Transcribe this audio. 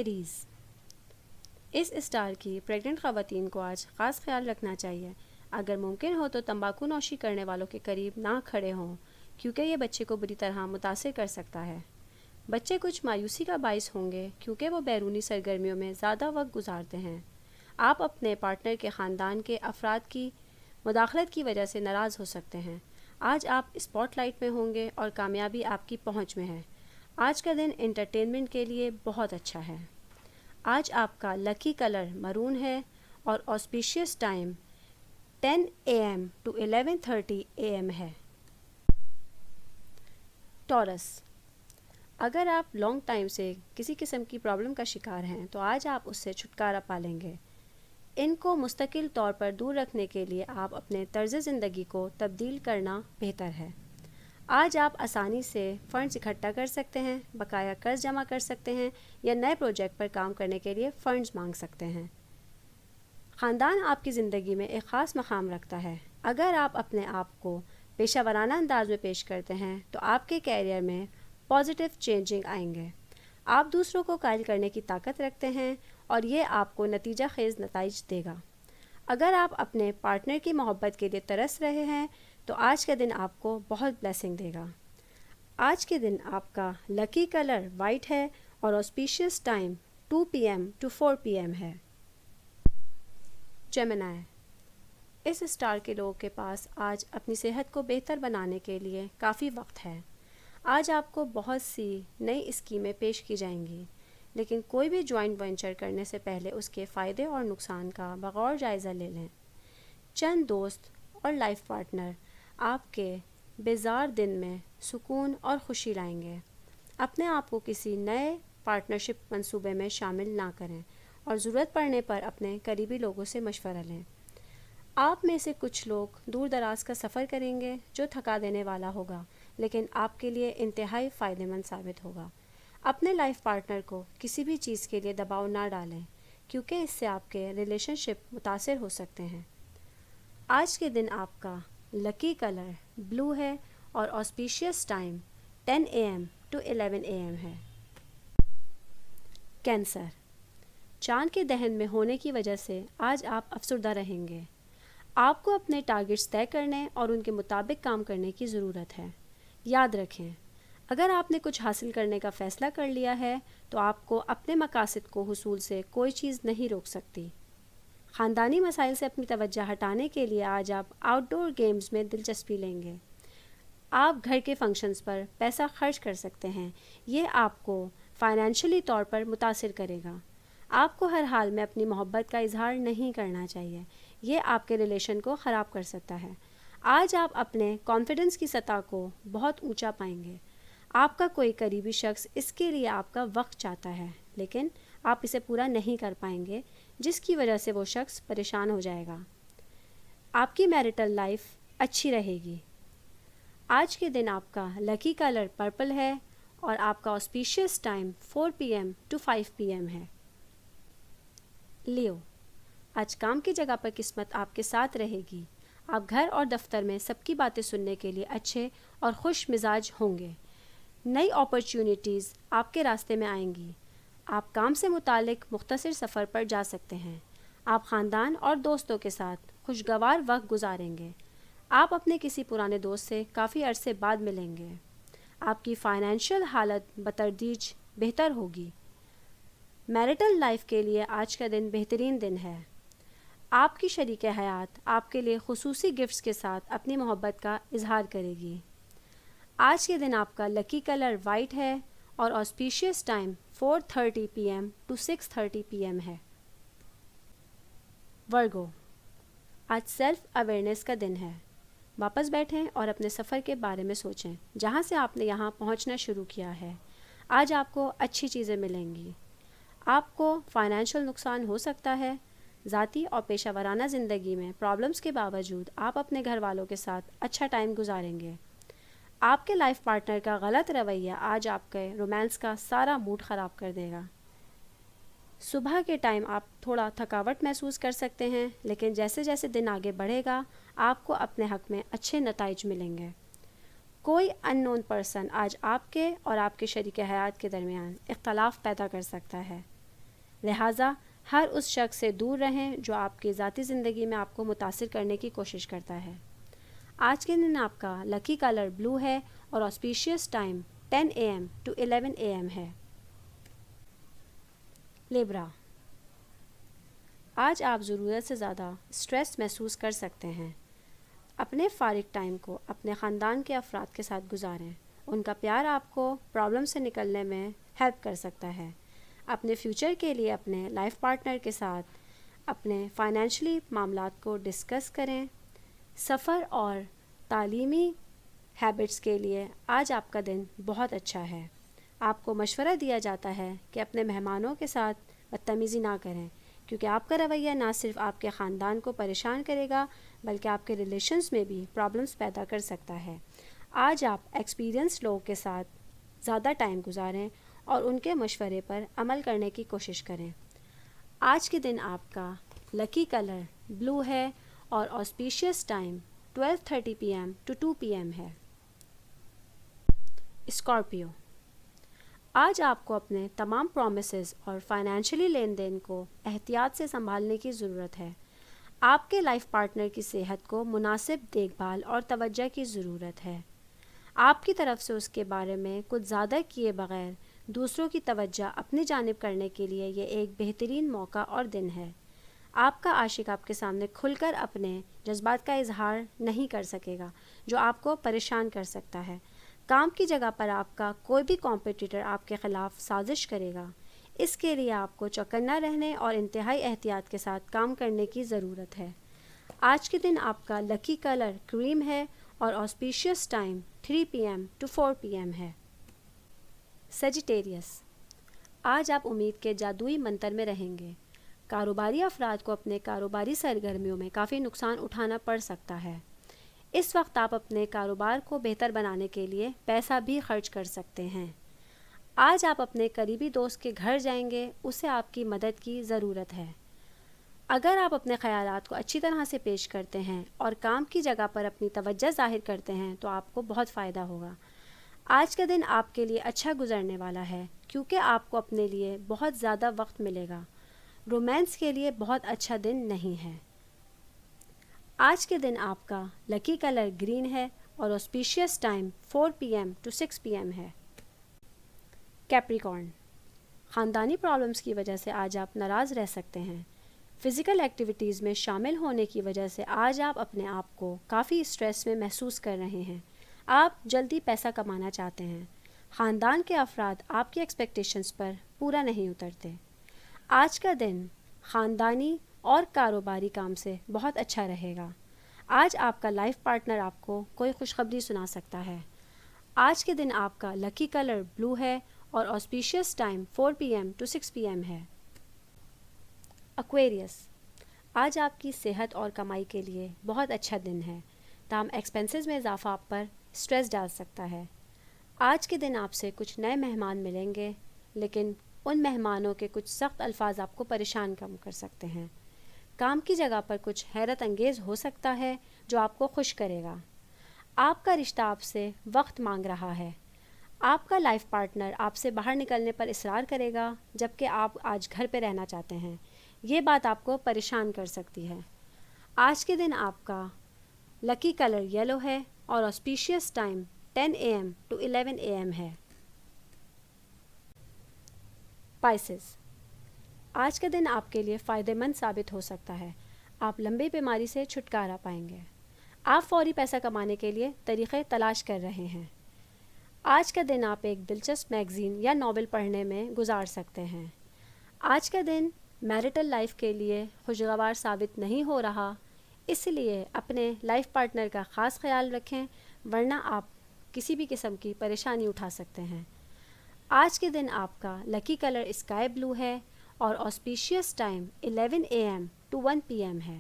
Ladies, اس star کی pregnant خواتین کو آج خاص خیال رکھنا چاہیے. اگر ممکن ہو تو تمباکو نوشی کرنے والوں کے قریب نہ کھڑے ہوں کیونکہ یہ بچے کو بری طرح متاثر کر سکتا ہے. بچے کچھ مایوسی کا باعث ہوں گے کیونکہ وہ بیرونی سرگرمیوں میں زیادہ وقت گزارتے ہیں. آپ اپنے پارٹنر کے خاندان کے افراد کی مداخلت کی وجہ سے ناراض ہو سکتے ہیں. آج آپ اسپاٹ لائٹ میں ہوں گے اور کامیابی آپ کی پہنچ میں ہے. آج کا دن انٹرٹینمنٹ کے لیے بہت اچھا ہے. آج آپ کا لکی کلر مرون ہے اور auspices time 10 AM to 11:30 AM ہے. ٹورس، اگر آپ لانگ ٹائم سے کسی قسم کی پرابلم کا شکار ہیں تو آج آپ اس سے چھٹکارا پالیں گے. ان کو مستقل طور پر دور رکھنے کے لیے آپ اپنے طرز زندگی کو تبدیل کرنا بہتر ہے. آج آپ آسانی سے فنڈز اکٹھا کر سکتے ہیں، بقایا قرض جمع کر سکتے ہیں یا نئے پروجیکٹ پر کام کرنے کے لیے فنڈز مانگ سکتے ہیں. خاندان آپ کی زندگی میں ایک خاص مقام رکھتا ہے. اگر آپ اپنے آپ کو پیشہ ورانہ انداز میں پیش کرتے ہیں تو آپ کے کیریئر میں پازیٹیو چینجنگ آئیں گے. آپ دوسروں کو قائل کرنے کی طاقت رکھتے ہیں اور یہ آپ کو نتیجہ خیز نتائج دے گا. اگر آپ اپنے پارٹنر کی محبت کے لیے ترس رہے ہیں تو آج کا دن آپ کو بہت بلیسنگ دے گا. آج کے دن آپ کا لکی کلر وائٹ ہے اور auspices time 2 PM to 4 PM ہے. جیمنائی، اس اسٹار کے لوگوں کے پاس آج اپنی صحت کو بہتر بنانے کے لیے کافی وقت ہے. آج آپ کو بہت سی نئی اسکیمیں پیش کی جائیں گی، لیکن کوئی بھی جوائنٹ وینچر کرنے سے پہلے اس کے فائدے اور نقصان کا بغور جائزہ لے لیں. چند دوست اور لائف پارٹنر آپ کے بیزار دن میں سکون اور خوشی لائیں گے. اپنے آپ کو کسی نئے پارٹنرشپ منصوبے میں شامل نہ کریں اور ضرورت پڑنے پر اپنے قریبی لوگوں سے مشورہ لیں. آپ میں سے کچھ لوگ دور دراز کا سفر کریں گے جو تھکا دینے والا ہوگا لیکن آپ کے لیے انتہائی فائدہ مند ثابت ہوگا. اپنے لائف پارٹنر کو کسی بھی چیز کے لیے دباؤ نہ ڈالیں کیونکہ اس سے آپ کے ریلیشن شپ متاثر ہو سکتے ہیں. آج کے دن آپ کا لکی کلر بلو ہے اور auspices time 10 AM to 11 AM ہے. کینسر، چاند کے دہن میں ہونے کی وجہ سے آج آپ افسردہ رہیں گے. آپ کو اپنے ٹارگٹس طے کرنے اور ان کے مطابق کام کرنے کی ضرورت ہے. یاد رکھیں، اگر آپ نے کچھ حاصل کرنے کا فیصلہ کر لیا ہے تو آپ کو اپنے مقاصد کو حصول سے کوئی چیز نہیں روک سکتی. خاندانی مسائل سے اپنی توجہ ہٹانے کے لیے آج آپ آؤٹ ڈور گیمز میں دلچسپی لیں گے. آپ گھر کے فنکشنز پر پیسہ خرچ کر سکتے ہیں. یہ آپ کو فائنینشلی طور پر متاثر کرے گا. آپ کو ہر حال میں اپنی محبت کا اظہار نہیں کرنا چاہیے. یہ آپ کے ریلیشن کو خراب کر سکتا ہے. آج آپ اپنے کانفیڈنس کی سطح کو بہت اونچا پائیں گے. آپ کا کوئی قریبی شخص اس کے لیے آپ کا وقت چاہتا ہے لیکن آپ اسے پورا نہیں کر پائیں گے جس کی وجہ سے وہ شخص پریشان ہو جائے گا. آپ کی میرٹل لائف اچھی رہے گی. آج کے دن آپ کا لکی کلر پرپل ہے اور آپ کا auspices time 4 PM to 5 PM ہے. لیو، آج کام کی جگہ پر قسمت آپ کے ساتھ رہے گی. آپ گھر اور دفتر میں سب کی باتیں سننے کے لیے اچھے اور خوش مزاج ہوں گے. نئی اپرچونیٹیز آپ کے راستے میں آئیں گی. آپ کام سے متعلق مختصر سفر پر جا سکتے ہیں. آپ خاندان اور دوستوں کے ساتھ خوشگوار وقت گزاریں گے. آپ اپنے کسی پرانے دوست سے کافی عرصے بعد ملیں گے. آپ کی فائنینشیل حالت بتدریج بہتر ہوگی. میرٹل لائف کے لیے آج کا دن بہترین دن ہے. آپ کی شریک حیات آپ کے لیے خصوصی گفٹس کے ساتھ اپنی محبت کا اظہار کرے گی. آج کے دن آپ کا لکی کلر وائٹ ہے اور auspices time 4:30 PM to 6:30 PM ہے. ورگو، آج سیلف اویئرنیس کا دن ہے. واپس بیٹھیں اور اپنے سفر کے بارے میں سوچیں جہاں سے آپ نے یہاں پہنچنا شروع کیا ہے. آج آپ کو اچھی چیزیں ملیں گی. آپ کو فائنینشیل نقصان ہو سکتا ہے. ذاتی اور پیشہ ورانہ زندگی میں پرابلمس کے باوجود آپ اپنے گھر والوں کے ساتھ اچھا ٹائم گزاریں گے. آپ کے لائف پارٹنر کا غلط رویہ آج آپ کے رومانس کا سارا موڈ خراب کر دے گا. صبح کے ٹائم آپ تھوڑا تھکاوٹ محسوس کر سکتے ہیں لیکن جیسے جیسے دن آگے بڑھے گا آپ کو اپنے حق میں اچھے نتائج ملیں گے. کوئی ان نون پرسن آج آپ کے اور آپ کے شریک حیات کے درمیان اختلاف پیدا کر سکتا ہے. لہٰذا ہر اس شخص سے دور رہیں جو آپ کی ذاتی زندگی میں آپ کو متاثر کرنے کی کوشش کرتا ہے۔ آج کے دن آپ کا لکی کلر بلو ہے اور auspices time 10 AM to 11 AM ہے۔ لیبرا، آج آپ ضرورت سے زیادہ اسٹریس محسوس کر سکتے ہیں۔ اپنے فارغ ٹائم کو اپنے خاندان کے افراد کے ساتھ گزاریں۔ ان کا پیار آپ کو پرابلم سے نکلنے میں ہیلپ کر سکتا ہے۔ اپنے فیوچر کے لیے اپنے لائف پارٹنر کے ساتھ اپنے فائنینشلی معاملات کو ڈسکس کریں۔ سفر اور تعلیمی ہیبٹس کے لیے آج آپ کا دن بہت اچھا ہے۔ آپ کو مشورہ دیا جاتا ہے کہ اپنے مہمانوں کے ساتھ بدتمیزی نہ کریں، کیونکہ آپ کا رویہ نہ صرف آپ کے خاندان کو پریشان کرے گا بلکہ آپ کے ریلیشنز میں بھی پرابلمس پیدا کر سکتا ہے۔ آج آپ ایکسپیرینس لوگوں کے ساتھ زیادہ ٹائم گزاریں اور ان کے مشورے پر عمل کرنے کی کوشش کریں۔ آج کے دن آپ کا لکی کلر بلو ہے اور auspices time 12:30 PM to 2 PM ہے۔ اسکارپیو، آج آپ کو اپنے تمام پرومسز اور فائنینشلی لین دین کو احتیاط سے سنبھالنے کی ضرورت ہے۔ آپ کے لائف پارٹنر کی صحت کو مناسب دیکھ بھال اور توجہ کی ضرورت ہے۔ آپ کی طرف سے اس کے بارے میں کچھ زیادہ کیے بغیر دوسروں کی توجہ اپنی جانب کرنے کے لیے یہ ایک بہترین موقع اور دن ہے۔ آپ کا عاشق آپ کے سامنے کھل کر اپنے جذبات کا اظہار نہیں کر سکے گا، جو آپ کو پریشان کر سکتا ہے۔ کام کی جگہ پر آپ کا کوئی بھی کمپیٹیٹر آپ کے خلاف سازش کرے گا۔ اس کے لیے آپ کو چوکنا رہنے اور انتہائی احتیاط کے ساتھ کام کرنے کی ضرورت ہے۔ آج کے دن آپ کا لکی کلر کریم ہے اور auspices time 3 PM to 4 PM ہے۔ سیجیٹیریس، آج آپ امید کے جادوئی منتر میں رہیں گے۔ کاروباری افراد کو اپنے کاروباری سرگرمیوں میں کافی نقصان اٹھانا پڑ سکتا ہے۔ اس وقت آپ اپنے کاروبار کو بہتر بنانے کے لیے پیسہ بھی خرچ کر سکتے ہیں۔ آج آپ اپنے قریبی دوست کے گھر جائیں گے، اسے آپ کی مدد کی ضرورت ہے۔ اگر آپ اپنے خیالات کو اچھی طرح سے پیش کرتے ہیں اور کام کی جگہ پر اپنی توجہ ظاہر کرتے ہیں تو آپ کو بہت فائدہ ہوگا۔ آج کا دن آپ کے لیے اچھا گزرنے والا ہے کیونکہ آپ کو اپنے لیے بہت زیادہ وقت ملے گا۔ رومانس کے لیے بہت اچھا دن نہیں ہے۔ آج کے دن آپ کا لکی کلر گرین ہے اور auspices time 4 PM to 6 PM ہے۔ کیپریکارن، خاندانی پرابلمس کی وجہ سے آج آپ ناراض رہ سکتے ہیں۔ فزیکل ایکٹیویٹیز میں شامل ہونے کی وجہ سے آج آپ اپنے آپ کو کافی اسٹریس میں محسوس کر رہے ہیں۔ آپ جلدی پیسہ کمانا چاہتے ہیں۔ خاندان کے افراد آپ کی ایکسپیکٹیشنز پر پورا نہیں اترتے۔ آج کا دن خاندانی اور کاروباری کام سے بہت اچھا رہے گا۔ آج آپ کا لائف پارٹنر آپ کو کوئی خوشخبری سنا سکتا ہے۔ آج کے دن آپ کا لکی کلر بلو ہے اور auspices time 4 PM to 6 PM ہے۔ ایکویریس، آج آپ کی صحت اور کمائی کے لیے بہت اچھا دن ہے، تاہم ایکسپینسز میں اضافہ آپ پر اسٹریس ڈال سکتا ہے۔ آج کے دن آپ سے کچھ نئے مہمان ملیں گے، لیکن ان مہمانوں کے کچھ سخت الفاظ آپ کو پریشان کم کر سکتے ہیں۔ کام کی جگہ پر کچھ حیرت انگیز ہو سکتا ہے جو آپ کو خوش کرے گا۔ آپ کا رشتہ آپ سے وقت مانگ رہا ہے۔ آپ کا لائف پارٹنر آپ سے باہر نکلنے پر اصرار کرے گا جبکہ آپ آج گھر پہ رہنا چاہتے ہیں۔ یہ بات آپ کو پریشان کر سکتی ہے۔ آج کے دن آپ کا لکی کلر یلو ہے اور auspices time 10 AM to 11 AM ہے۔ پائسز، آج کا دن آپ کے لیے فائدہ مند ثابت ہو سکتا ہے۔ آپ لمبی بیماری سے چھٹکارا پائیں گے۔ آپ فوری پیسہ کمانے کے لیے طریقے تلاش کر رہے ہیں۔ آج کا دن آپ ایک دلچسپ میگزین یا ناول پڑھنے میں گزار سکتے ہیں۔ آج کا دن میرٹل لائف کے لیے خوشگوار ثابت نہیں ہو رہا، اس لیے اپنے لائف پارٹنر کا خاص خیال رکھیں ورنہ آپ کسی بھی قسم کی پریشانی اٹھا سکتے ہیں۔ آج کے دن آپ کا لکی کلر اسکائی بلو ہے اور auspices time 11 AM to 1 PM ہے۔